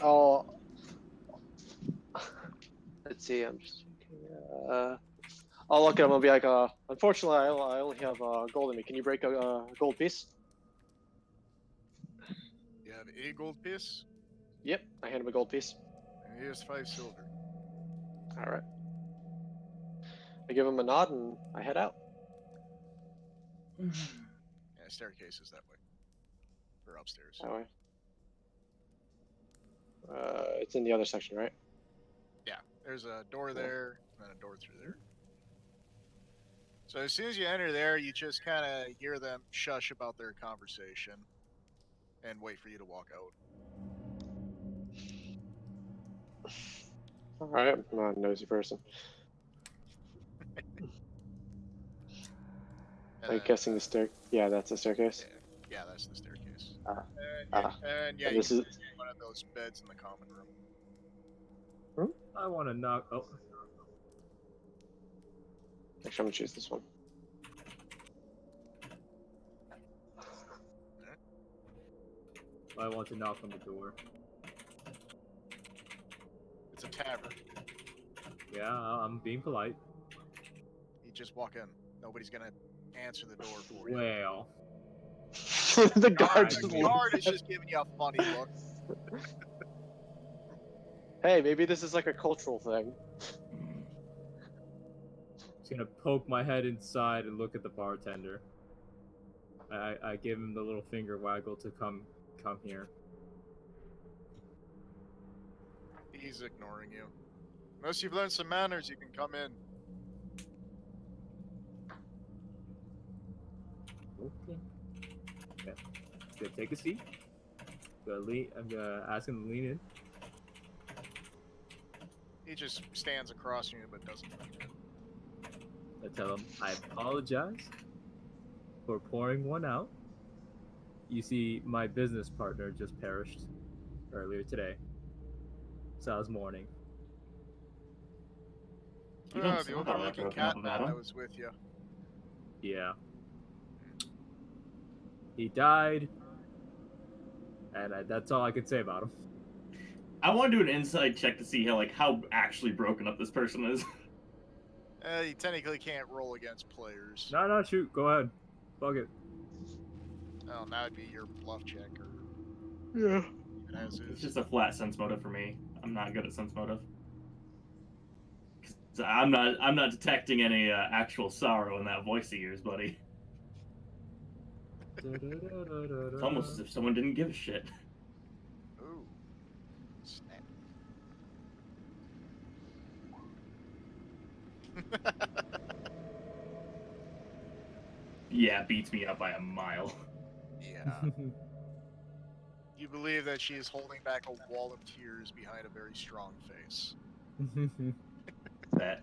Oh, let's see. I'm just checking. I'll look at him and be like, unfortunately, I only have gold in me. Can you break a gold piece? You have a gold piece, Yep, I hand him a gold piece. and here's 5 silver. All right. I give him a nod and I head out. Yeah, staircase is that way. Or upstairs. That way. It's in the other section, right? Yeah, there's a door there, and then a door through there. So as soon as you enter there, you just kind of hear them shush about their conversation and wait for you to walk out. All right, I'm not a nosy person. I'm guessing the stair. Yeah, that's the staircase. Yeah, that's the staircase. Ah, And yeah, and you this can is. see one of those beds in the common room. I want to knock. Oh, Actually, I'm gonna choose this one. I want to knock on the door. It's a tavern. Yeah, I'm being polite. You just walk in. Nobody's gonna answer the door for you. Well, The guard The just guard looks is just giving you a funny look. Hey, maybe this is like a cultural thing. just gonna poke my head inside and look at the bartender. I give him the little finger waggle to come here. He's ignoring you. Unless you've learned some manners, you can come in. Okay. Yeah. Gonna take a seat. I'm gonna ask him to lean in. He just stands across from you but doesn't lean in. I tell him I apologize for pouring one out. You see, my business partner just perished earlier today, so I was mourning. You don't The sound all that overlooking broken up cat about man that him. was with you. Yeah. He died, and that's all I could say about him. I want to do an insight check to see how actually broken up this person is. You technically can't roll against players. No, shoot, go ahead. Fuck it. Oh, now it'd be your bluff check or Yeah. even as It's is. just a flat sense motive for me. I'm not good at sense motive. 'Cause I'm not detecting any actual sorrow in that voice of yours, buddy. It's almost as if someone didn't give a shit. Ooh. Snap. Yeah, beats me up by a mile. Yeah. You believe that she is holding back a wall of tears behind a very strong face. That.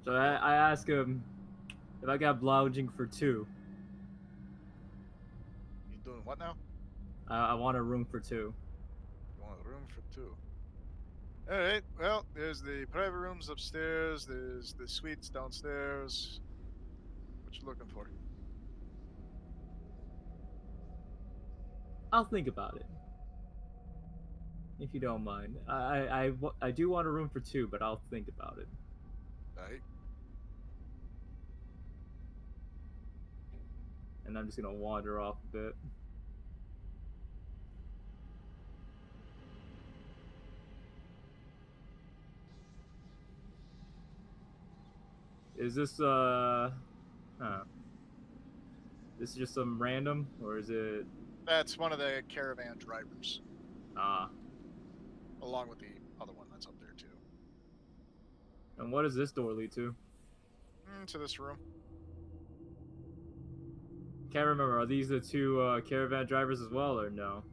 So I ask him if I got blounging for 2. You doing what now? I want a room for 2. You want a room for 2. Alright, well, there's the private rooms upstairs, there's the suites downstairs. What you looking for? I'll think about it, if you don't mind. I do want a room for 2, but I'll think about it. Right. And I'm just gonna wander off a bit. Is this this is just some random, or is it? That's one of the caravan drivers. Ah. Along with the other one that's up there too. And what does this door lead to? To this room. Can't remember. Are these the 2 caravan drivers as well, or no?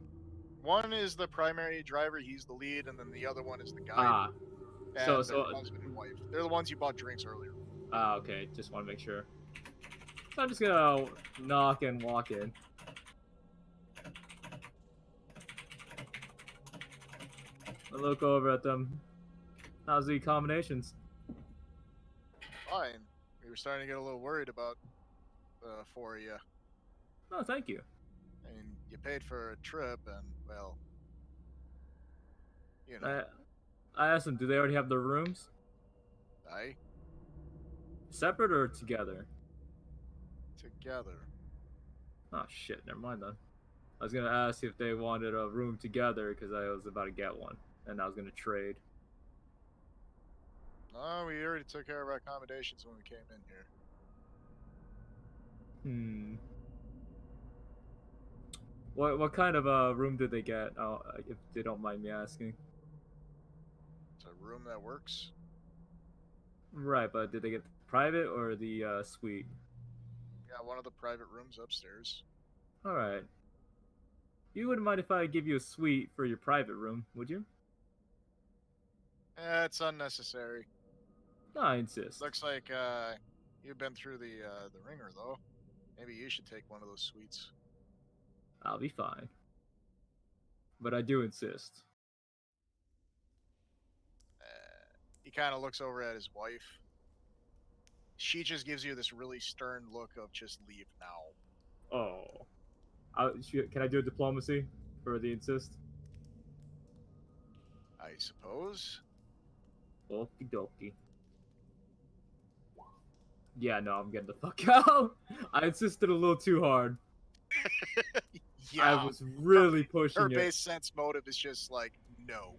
One is the primary driver, he's the lead, and then the other one is the guide. Ah. And So their husband and wife. They're the ones you bought drinks earlier. Ah, okay. Just want to make sure. So I'm just gonna knock and walk in. I look over at them. How's the accommodations? Fine. We were starting to get a little worried about 4 of you. Oh, thank you. I mean, you paid for a trip, and well, you know, I asked them, do they already have their rooms? I Separate or together? together. Oh shit, never mind then. I was gonna ask if they wanted a room together because I was about to get one, and I was gonna trade. No, we already took care of our accommodations when we came in here. Hmm. What kind of room did they get? If they don't mind me asking. It's a room that works. Right, but did they get the private or the suite? Yeah, one of the private rooms upstairs. All right. You wouldn't mind if I give you a suite for your private room, would you? It's unnecessary. No, I insist. Looks like you've been through the ringer though. Maybe you should take one of those suites. I'll be fine. But I do insist. He kind of looks over at his wife. She just gives you this really stern look of just leave now. Oh. Can I do a diplomacy for the insist? I suppose. Okie dokie. Yeah, no, I'm getting the fuck out. I insisted a little too hard. Yeah. I was really pushing Her it. base sense motive is just like no.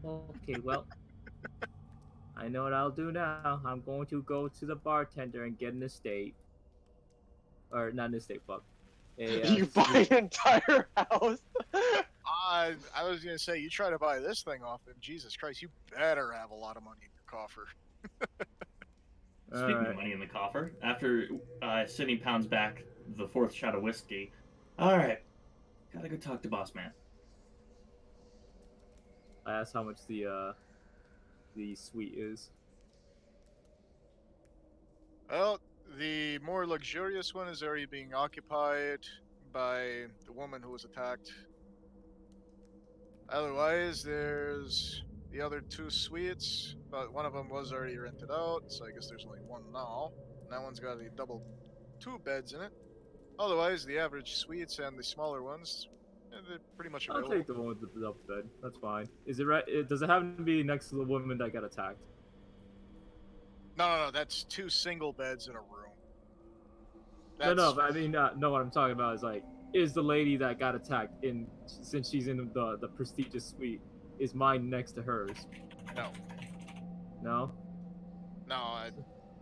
Okay, well, I know what I'll do now. I'm going to go to the bartender and get an estate. Or, not an estate, fuck. You buy an entire house. I was gonna say you try to buy this thing off him. Jesus Christ, you better have a lot of money in your coffer. Speaking Alright. of money in the coffer, after Sydney pounds back the fourth shot of whiskey, all right, gotta go talk to Boss Man. I asked how much the suite is. Well, the more luxurious one is already being occupied by the woman who was attacked. Otherwise, there's the other two suites, but one of them was already rented out, so I guess there's only one now. And that one's got a double 2 beds in it. Otherwise, the average suites and the smaller ones, they're pretty much I'll available. take the one with the double bed. That's fine. Is it right? Does it happen to be next to the woman that got attacked? No, that's 2 single beds in a room. No, but I mean, no. What I'm talking about is like, is the lady that got attacked in, since she's in the prestigious suite, is mine next to hers? No. No.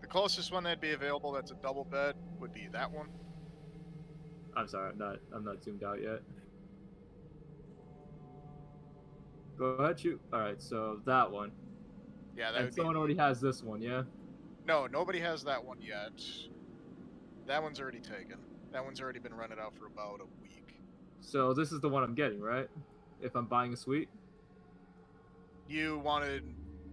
The closest one that'd be available that's a double bed would be that one. I'm sorry, I'm not zoomed out yet. Go ahead, shoot. All right, so that one. Yeah, that And would someone be. already has this one, yeah. No, nobody has that one yet. That one's already taken. That one's already been rented out for about a week. So this is the one I'm getting, right? If I'm buying a suite. You wanted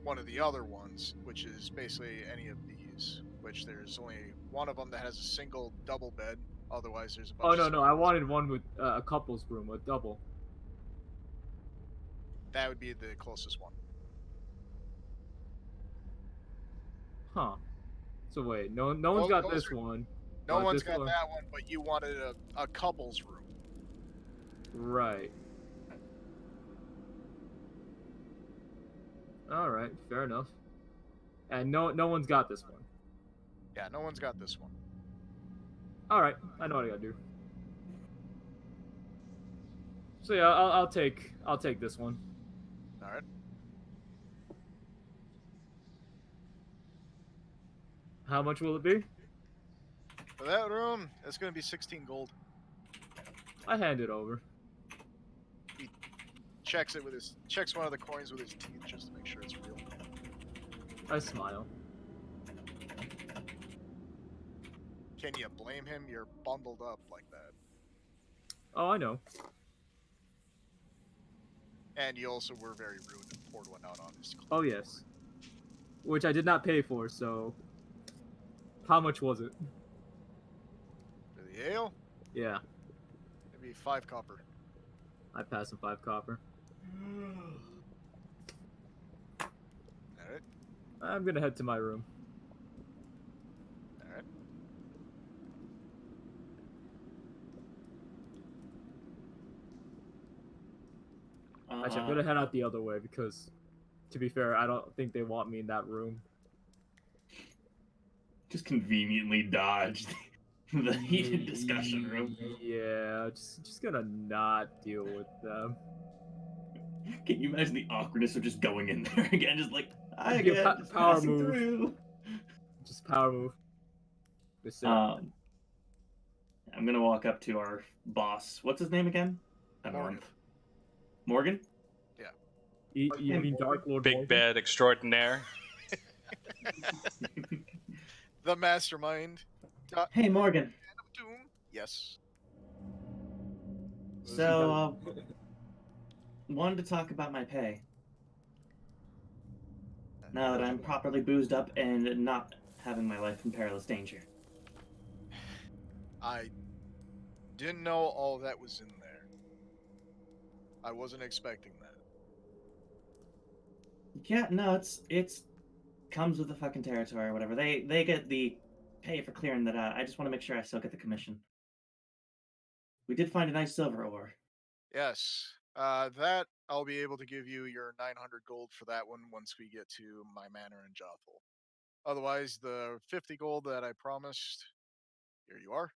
one of the other ones, which is basically any of these. Which there's only one of them that has a single double bed. Otherwise, there's a bunch. Oh no, I wanted one with a couple's room, a double. That would be the closest one. Huh. So wait, no one's got this one. No one's this got one. that one, but you wanted a couple's room. Right. All right, fair enough. And no one's got this one. Yeah, no one's got this one. All right, I know what I gotta do. So yeah, I'll take this one. All right. How much will it be? For that room, it's going to be 16 gold. I hand it over. Checks one of the coins with his teeth just to make sure it's real. I smile. Can you blame him? You're bundled up like that. Oh, I know. And you also were very rude and poured one out on his clothes. Oh yes. Which I did not pay for, so how much was it? For the ale, Yeah, maybe 5 copper. I passed him 5 copper. Alright. I'm gonna head to my room. Alright. Actually, I'm gonna head out the other way because, to be fair, I don't think they want me in that room. Just conveniently dodged the heated discussion room. Yeah, just gonna not deal with them. Can you imagine the awkwardness of just going in there again? Just like, I It'd be a get just power passing move. through. Just power move. Mister. I'm gonna walk up to our boss. What's his name again? Morgan. Morgan? You mean Dark Lord Big Morgan? bad extraordinaire. The mastermind. Hey, Morgan. Doom. Yes. So, wanted to talk about my pay. Now that I'm properly boozed up and not having my life in perilous danger. I didn't know all that was in there. I wasn't expecting that. Yeah, no, it's comes with the fucking territory or whatever. They get the pay for clearing that out. I just want to make sure I still get the commission. We did find a nice silver ore. Yes. That I'll be able to give you your 900 gold for that one once we get to my manor in Jothel. Otherwise, the 50 gold that I promised, here you are.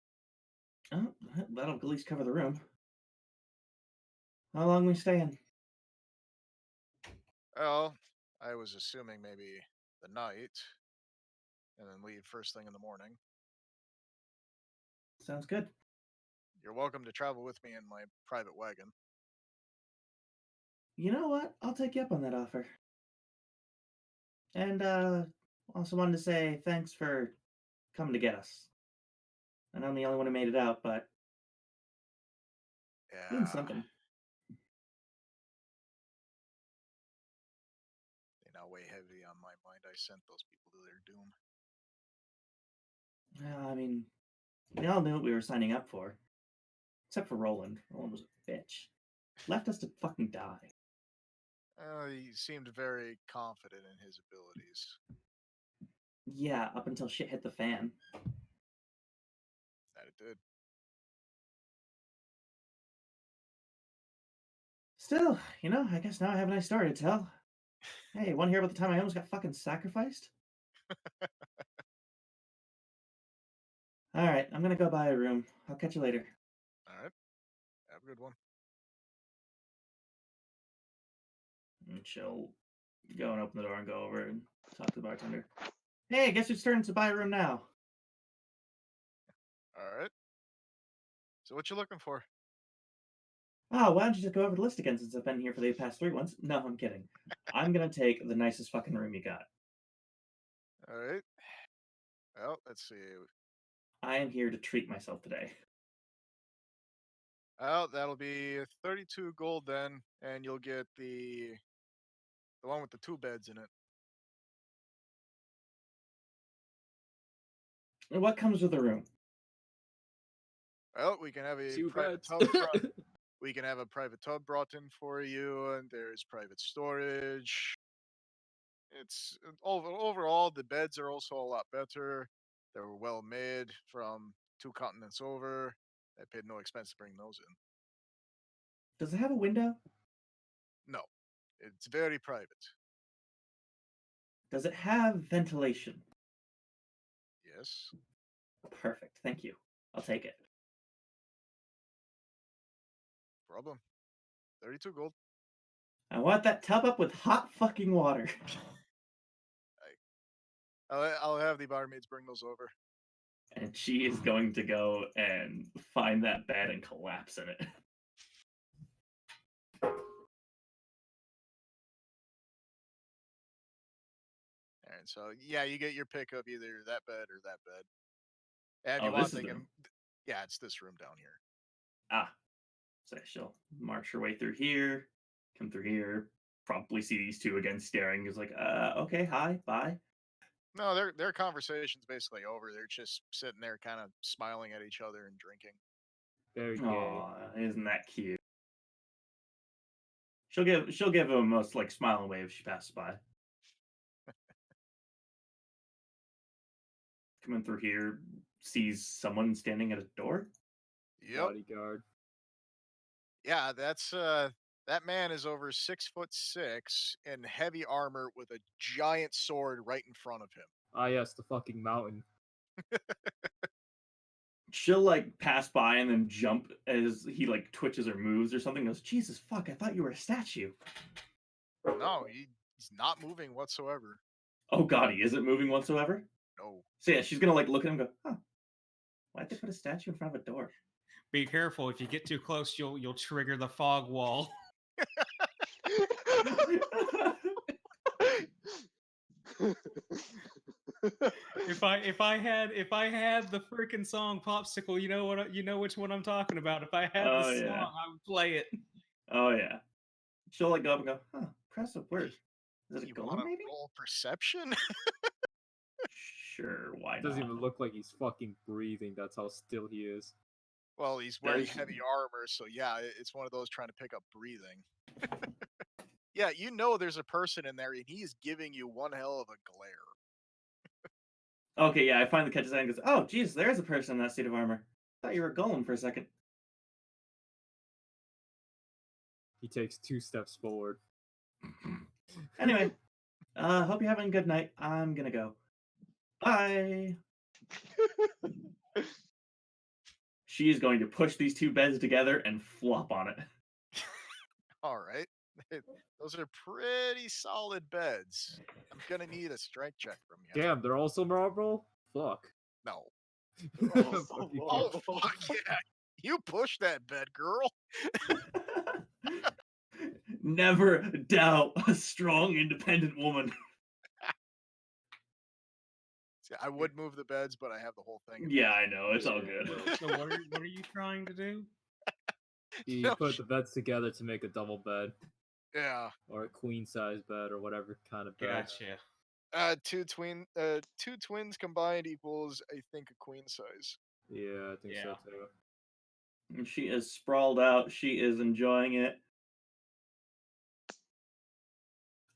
Oh, that'll at least cover the room. How long we staying? Well, I was assuming maybe the night, and then leave first thing in the morning. Sounds good. You're welcome to travel with me in my private wagon. You know what? I'll take you up on that offer. And also wanted to say thanks for coming to get us. I know I'm the only one who made it out, but Yeah. means something. They now weigh heavy on my mind. I sent those people to their doom. I mean, we all knew what we were signing up for. Except for Roland. Roland was a bitch. Left us to fucking die. He seemed very confident in his abilities. Yeah, up until shit hit the fan. That it did. Still, you know, I guess now I have a nice story to tell. Hey, want to hear about the time I almost got fucking sacrificed? Alright, I'm gonna go buy a room. I'll catch you later. Alright. Have a good one. And she'll go and open the door and go over and talk to the bartender. Hey, guess whose turn to buy a room now? Alright. So what you looking for? Oh, why don't you just go over the list again since I've been here for the past 3 months? No, I'm kidding. I'm gonna take the nicest fucking room you got. Alright. Well, let's see. I am here to treat myself today. Well, that'll be 32 gold then, and you'll get the one with the 2 beds in it. And what comes with the room? Well, we can have a 2 private beds. tub brought. We can have a private tub brought in for you, and there's private storage. It's overall the beds are also a lot better. They were well made from 2 continents over. I paid no expense to bring those in. Does it have a window? No, it's very private. Does it have ventilation? Yes. Perfect, thank you. I'll take it. Problem. 32 gold. I want that tub up with hot fucking water. I'll have the barmaids bring those over. And she is going to go and find that bed and collapse in it. Alright, so yeah, you get your pick of either that bed or that bed. And if Oh, you want, this is they the can. room. Yeah, it's this room down here. Ah. So she'll march her way through here, come through here, probably see these two again staring. Is like, okay, hi, bye. No, their conversation's basically over. They're just sitting there, kind of smiling at each other and drinking. Very gay. Aw, isn't that cute? She'll give him a most like smile and wave if she passes by. Coming through here, sees someone standing at a door. Yep. Bodyguard. Yeah, that's That man is over 6'6" in heavy armor with a giant sword right in front of him. Ah, yes, the fucking mountain. She'll like pass by and then jump as he like twitches or moves or something. Goes, Jesus fuck! I thought you were a statue. No, he's not moving whatsoever. Oh god, he isn't moving whatsoever. No. So yeah, she's gonna like look at him and go, huh? Why'd they put a statue in front of a door? Be careful. If you get too close, you'll trigger the fog wall. If I had the freaking song Popsicle, you know which one I'm talking about. If I had Oh, the song, yeah. I would play it. Oh yeah. She'll like go up and go, huh? Impressive word. Is it a You golem want to maybe? roll perception? Sure, why It not? doesn't even look like he's fucking breathing. That's how still he is. Well, he's wearing Does- heavy armor, so yeah, it's one of those trying to pick up breathing. Yeah, you know there's a person in there, and he's giving you one hell of a glare. Okay, yeah, I finally catches that and goes, oh, geez, there's a person in that state of armor. Thought you were a golem for a second. He takes 2 steps forward. Anyway, hope you're having a good night. I'm gonna go. Bye. She is going to push these 2 beds together and flop on it. All right. Those are pretty solid beds. I'm gonna need a strength check from you. Damn, they're also marble? Fuck. No. Fuck you. Oh, fuck yeah. You push that bed, girl. Never doubt a strong, independent woman. See, I would move the beds, but I have the whole thing. Yeah, I know. It's all good. So what are you trying to do? You No, put the beds together to make a double bed. Yeah. Or a queen size bed or whatever kind of bed. Gotcha. Two twins combined equals, I think, a queen size. Yeah, I think so Yeah. too. And she is sprawled out. She is enjoying it.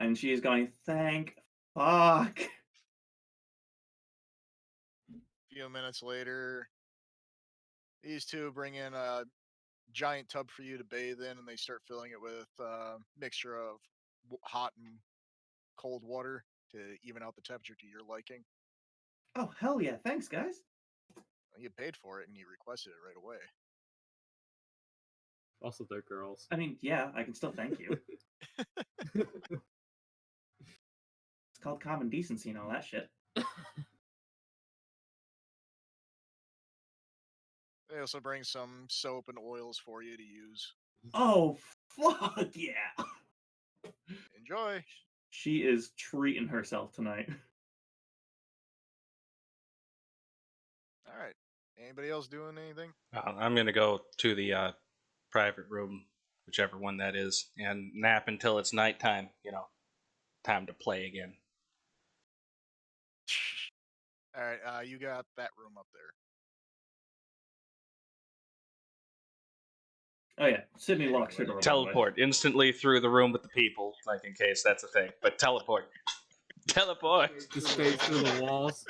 And she is going, thank fuck. A few minutes later, these two bring in a giant tub for you to bathe in, and they start filling it with a mixture of hot and cold water to even out the temperature to your liking. Oh, hell yeah. Thanks, guys. You paid for it, and you requested it right away. Also, they're girls. I mean, yeah, I can still thank you. It's called common decency and all that shit. They also bring some soap and oils for you to use. Oh, fuck yeah. Enjoy. She is treating herself tonight. All right. Anybody else doing anything? I'm going to go to the private room, whichever one that is, and nap until it's nighttime. Time to play again. All right. You got that room up there. Oh yeah, Sydney locks her door. by the way. Teleport instantly through the room with the people, like in case that's a thing. But teleport. Teleport. Just space through the walls.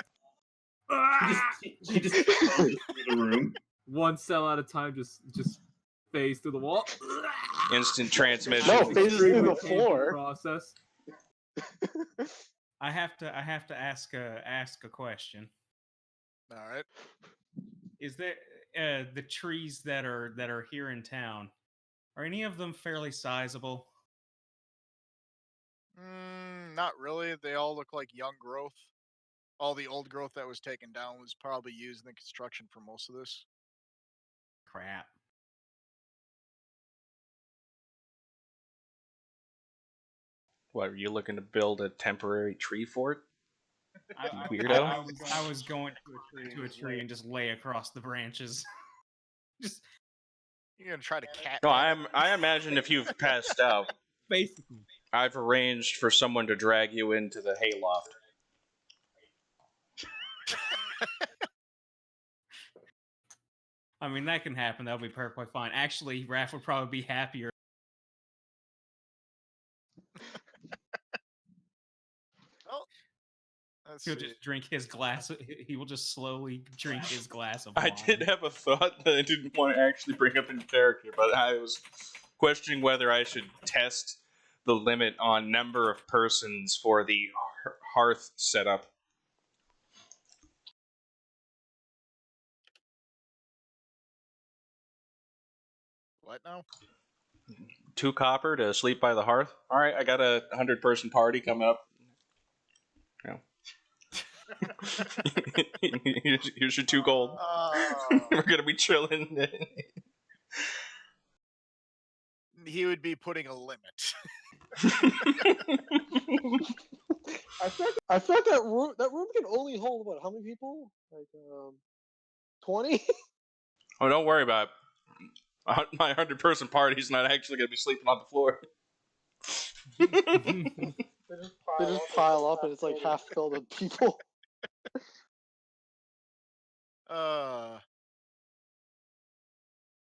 She just through the room. One cell at a time, just phase through the wall. Instant transmission. No, phases through the Painful floor. process. I have to ask a question. All right. Is there the trees that are here in town? Are any of them fairly sizable? Not really. They all look like young growth. All the old growth that was taken down was probably used in the construction for most of this. Crap. What, are you looking to build a temporary tree fort? Weirdo. I was going to a tree and just lay across the branches. Just You're gonna try to cat. No, I imagine if you've passed out, basically. I've arranged for someone to drag you into the hayloft. I mean, that can happen. That'll be perfectly fine. Actually, Raph would probably be happier. He'll just drink his glass. He will just slowly drink his glass of wine. I did have a thought that I didn't want to actually bring up in character, but I was questioning whether I should test the limit on number of persons for the hearth setup. What now? 2 copper to sleep by the hearth. All right, I got a 100-person party coming up. Yeah. Here's your 2 gold. We're gonna be chilling. He would be putting a limit. I feel like that room can only hold what? How many people? Like 20. Oh, don't worry about it. My 100-person party's not actually gonna be sleeping on the floor. They just pile up and it's like half filled with people.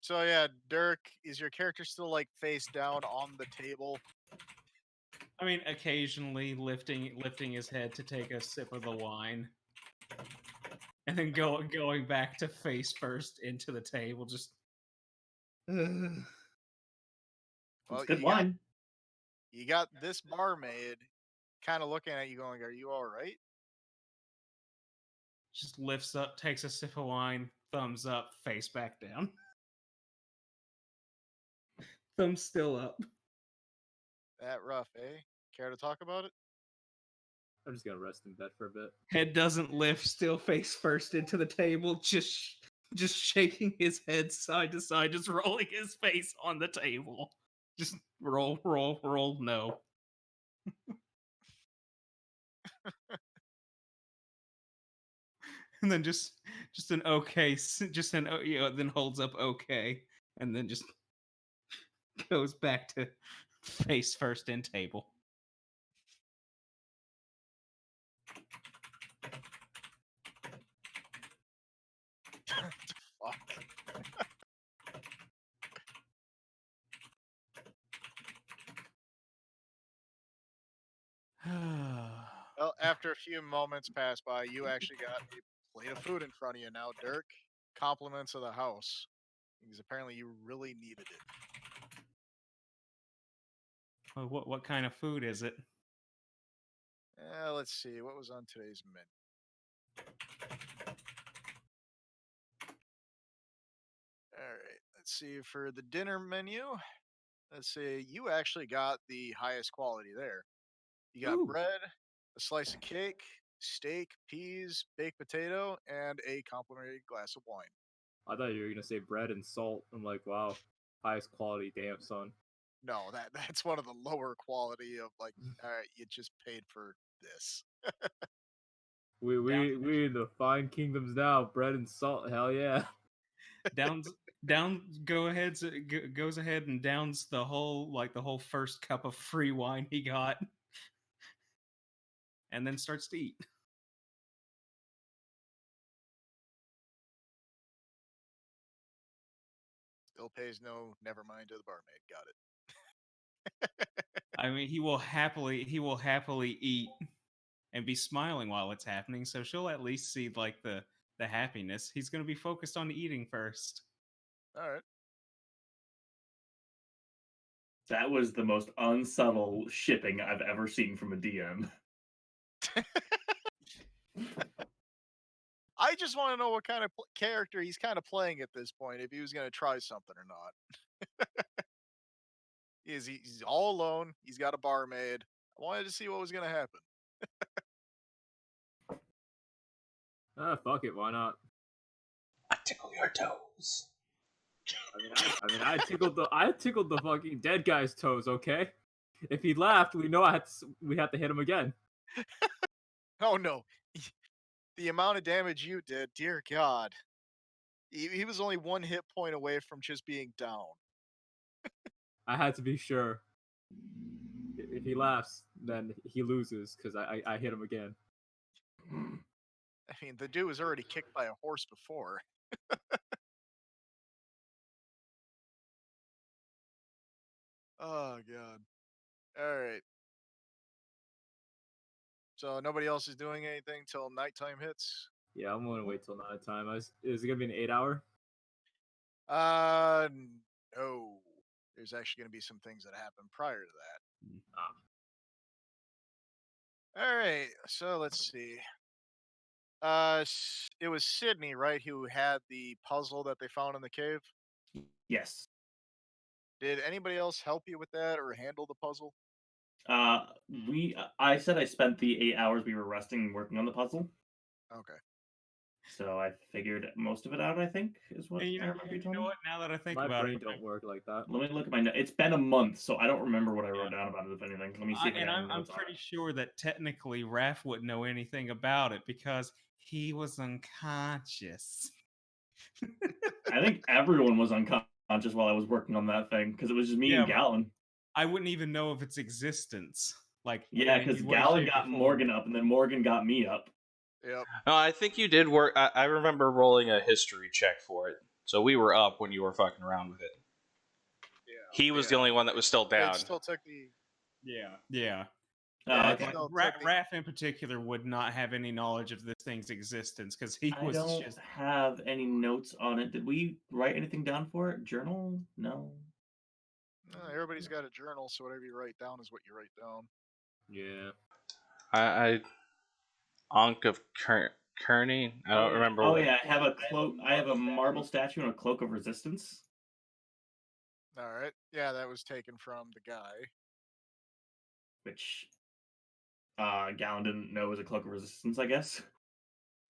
So yeah, Dirk, is your character still like face down on the table? I mean, occasionally lifting his head to take a sip of the wine, and then going back to face first into the table. Just Well, It's good you wine. you got this barmaid kind of looking at you, going, "Are you all right?" just lifts up, takes a sip of wine, thumbs up, face back down. Thumbs still up. That rough, eh? Care to talk about it? I'm just gonna rest in bed for a bit. Head doesn't lift, still face first into the table, just shaking his head side to side, just rolling his face on the table. Just roll, no. And then just an okay, just an then holds up okay, and then just goes back to face first in table. Fuck. Well, after a few moments pass by, you actually got a plate of food in front of you now, Dirk. Compliments of the house. Because apparently you really needed it. Well, what kind of food is it? Let's see. What was on today's menu? Alright, let's see. For the dinner menu, let's see. You actually got the highest quality there. You got Ooh. bread, a slice of cake, steak, peas, baked potato, and a complimentary glass of wine. I thought you were gonna say bread and salt. I'm like, wow, highest quality. Damn, son. No, that's one of the lower quality of like, all right, you just paid for this. We in the fine kingdoms now. Bread and salt. Hell yeah. Goes ahead and downs the whole first cup of free wine he got, and then starts to eat. Still pays no, never mind to the barmaid. Got it. I mean, he will happily eat and be smiling while it's happening, so she'll at least see like the happiness. He's going to be focused on eating first. All right. That was the most unsubtle shipping I've ever seen from a DM. I just want to know what kind of character he's kind of playing at this point, if he was going to try something or not. He's all alone. He's got a barmaid. I wanted to see what was going to happen. Fuck it. Why not? I tickle your toes. I tickled the fucking dead guy's toes. Okay. If he laughed, we know we had to hit him again. Oh no. The amount of damage you did, dear God. He was only 1 hit point away from just being down. I had to be sure. If he laughs, then he loses because I hit him again. I mean, the dude was already kicked by a horse before. Oh God. All right. So nobody else is doing anything till nighttime hits. Yeah, I'm gonna wait till nighttime. Is it gonna be an 8 hour? Uh, no. There's actually going to be some things that happen prior to that. All right, so let's see. It was Sydney, right, who had the puzzle that they found in the cave. Yes. Did anybody else help you with that or handle the puzzle? I said I spent the 8 hours we were resting working on the puzzle, Okay. so I figured most of it out. I think is what And you I know, remember you you told know me. what? Now that I think My about brain it, don't work like that. Let me look at my notes. It's been a month, so I don't remember what I wrote down about it. If anything, let me see if I got any I'm notes on pretty it. sure that technically Raph wouldn't know anything about it because he was unconscious. I think everyone was unconscious while I was working on that thing because it was just me and but Gallon. I wouldn't even know of its existence. Like, Yeah, in any because way, Gallon shape, or got form. Morgan up, and then Morgan got me up. Yep. No, I think you did work. I remember rolling a history check for it, so we were up when you were fucking around with it. Yeah. He was the only one that was still down. It still took the. Yeah. Yeah, Okay. it still Like, took the- Raph in particular would not have any knowledge of this thing's existence because he I was don't just. have any notes on it. Did we write anything down for it? Journal? No. Everybody's got a journal, so whatever you write down is what you write down. Yeah. I Ankh of Kearney. I don't remember. Oh what. yeah, I have a cloak. I have a marble statue and a cloak of resistance. All right. Yeah, that was taken from the guy. Which Gallon didn't know was a cloak of resistance, I guess.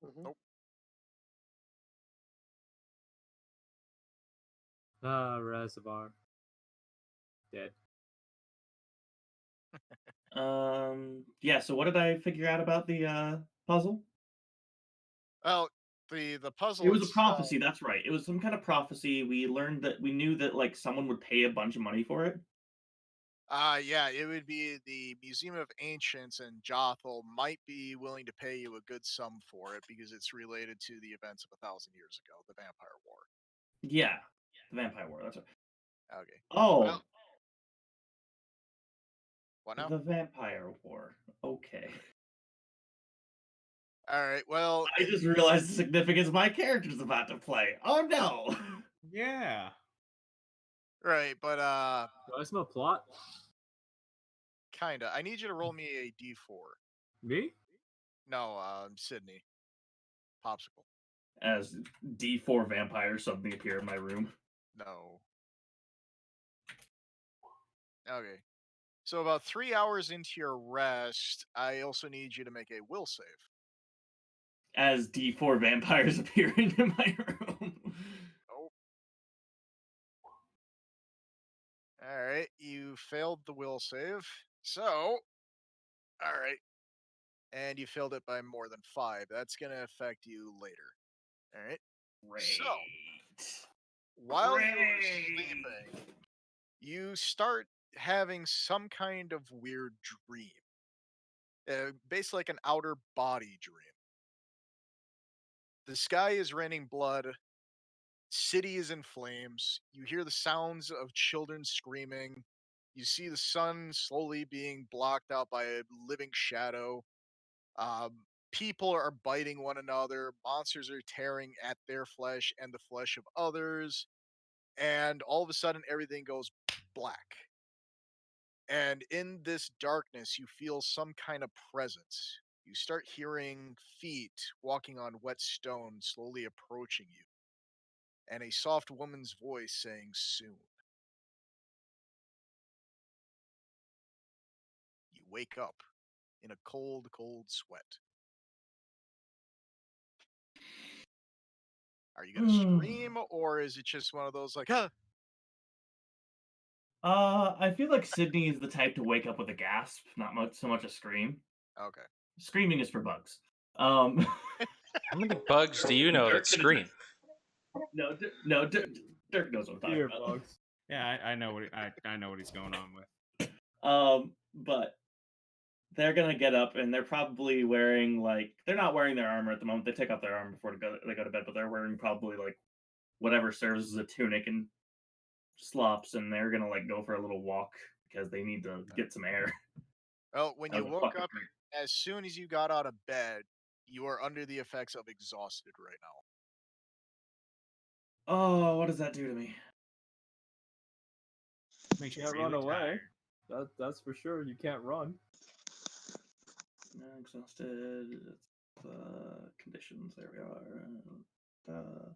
Mhm. Nope. Reservoir. Dead. Yeah, so what did I figure out about the puzzle? Well, the puzzle It was a itself. prophecy, that's right. It was some kind of prophecy. We knew that like someone would pay a bunch of money for it. Yeah, it would be the Museum of Ancients, and Jothel might be willing to pay you a good sum for it because it's related to the events of 1,000 years ago, the Vampire War. Yeah. The Vampire War, that's right. Okay. Oh, Well, what now? the Vampire War. Okay. All right. Well, I just realized the significance my character's about to play. Oh no. Yeah. right, but Do I smell plot? kinda. I need you to roll me a D4. Me? No, Sydney. Popsicle. As D4 vampires suddenly appear in my room. No. Okay. So about 3 hours into your rest, I also need you to make a will save. As D4 vampires appearing in my room. Oh. All right, you failed the will save. So, all right. And you failed it by more than 5. That's going to affect you later. All right. Great. So, while you were sleeping, you start having some kind of weird dream. Basically like an outer body dream. The sky is raining blood. City is in flames. You hear the sounds of children screaming. You see the sun slowly being blocked out by a living shadow. People are biting one another. Monsters are tearing at their flesh and the flesh of others. And all of a sudden, everything goes black. And in this darkness, you feel some kind of presence. You start hearing feet walking on wet stone slowly approaching you, and a soft woman's voice saying, "Soon." You wake up in a cold, cold sweat. Are you going to scream, or is it just one of those like, huh? I feel like Sydney is the type to wake up with a gasp, not so much a scream. Okay. Screaming is for bugs. How many bugs do you know that scream? No, Dirk knows what I'm talking Fear about. bugs. Yeah, I know what I know what he's going on with. But they're gonna get up and they're probably wearing they're not wearing their armor at the moment. They take off their armor before they go to bed, but they're wearing probably whatever serves as a tunic and slops, and they're gonna go for a little walk because they need to get some air. Well, when That you was a woke fucking up, great- as soon as you got out of bed, you are under the effects of exhausted right now. Oh, what does that do to me? Makes you Can't really run away. tired. That's for sure. You can't run. Exhausted. Conditions. There we are.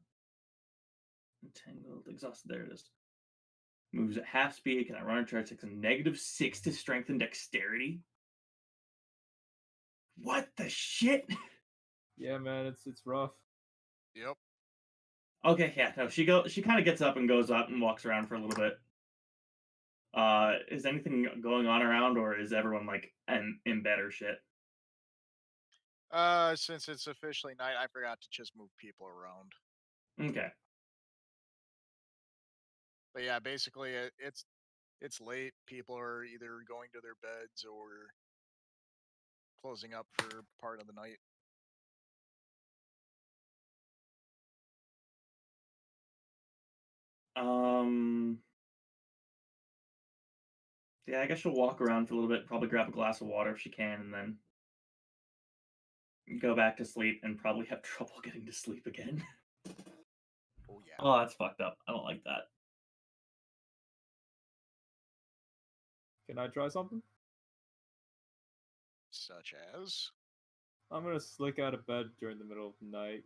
Entangled. Exhausted. There it is. Moves at half speed. Can I run or charge? Takes a -6 to strength and dexterity. What the shit? Yeah, man, it's rough. Yep. Okay, yeah, no, she kind of gets up and goes up and walks around for a little bit. Is anything going on around, or is everyone like in bed or shit? Since it's officially night, I forgot to just move people around. Okay. But yeah, basically it's late. People are either going to their beds or closing up for part of the night. Yeah, I guess she'll walk around for a little bit, probably grab a glass of water if she can, and then go back to sleep and probably have trouble getting to sleep again. Oh yeah. Oh, that's fucked up. I don't like that. Can I try something? Such as? I'm gonna slick out of bed during the middle of the night.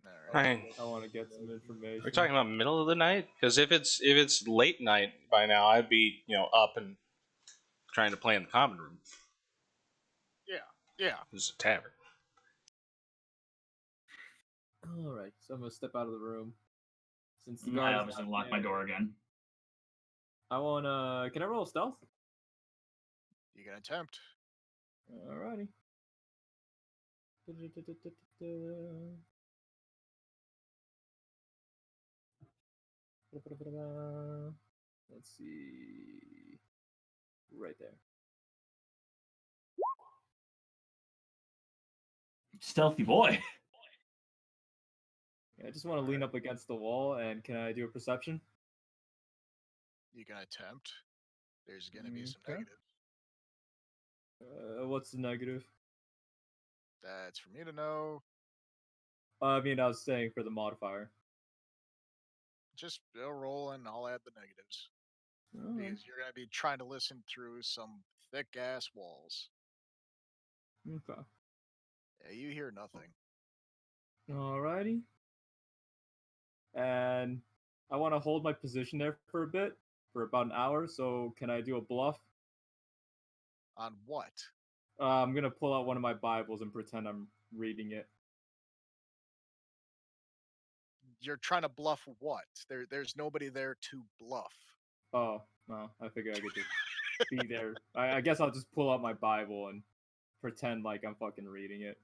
Alright. Fine. I want to get some information. We're talking about middle of the night, because if it's late night by now, I'd be up and trying to play in the common room. Yeah. This is a tavern. All right, so I'm gonna step out of the room. Since the I guard is obviously not lock my there, door again. I wanna. Can I roll stealth? You can attempt. Alrighty. Let's see. Right there. Stealthy boy. Yeah, I just want to lean up against the wall, and can I do a perception? You can attempt. There's gonna be some Okay. negatives. What's the negative? That's for me to know. I mean, I was saying for the modifier. Just roll and I'll add the negatives. Alright. Because you're gonna be trying to listen through some thick ass walls. Okay. Yeah, you hear nothing. Alrighty. And I want to hold my position there for a bit, for about an hour. So can I do a bluff? On what? I'm gonna pull out one of my Bibles and pretend I'm reading it. You're trying to bluff what? There's nobody there to bluff. Oh, no, I figured I could just be there. I guess I'll just pull out my Bible and pretend like I'm fucking reading it.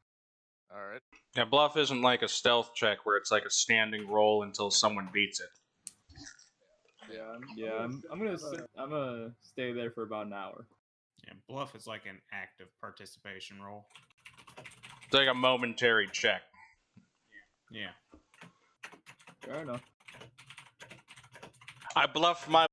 Alright. Yeah, bluff isn't like a stealth check where it's like a standing roll until someone beats it. I'm gonna stay there for about an hour. Yeah, bluff is like an active participation roll. It's like a momentary check. Yeah. Fair enough. I bluff my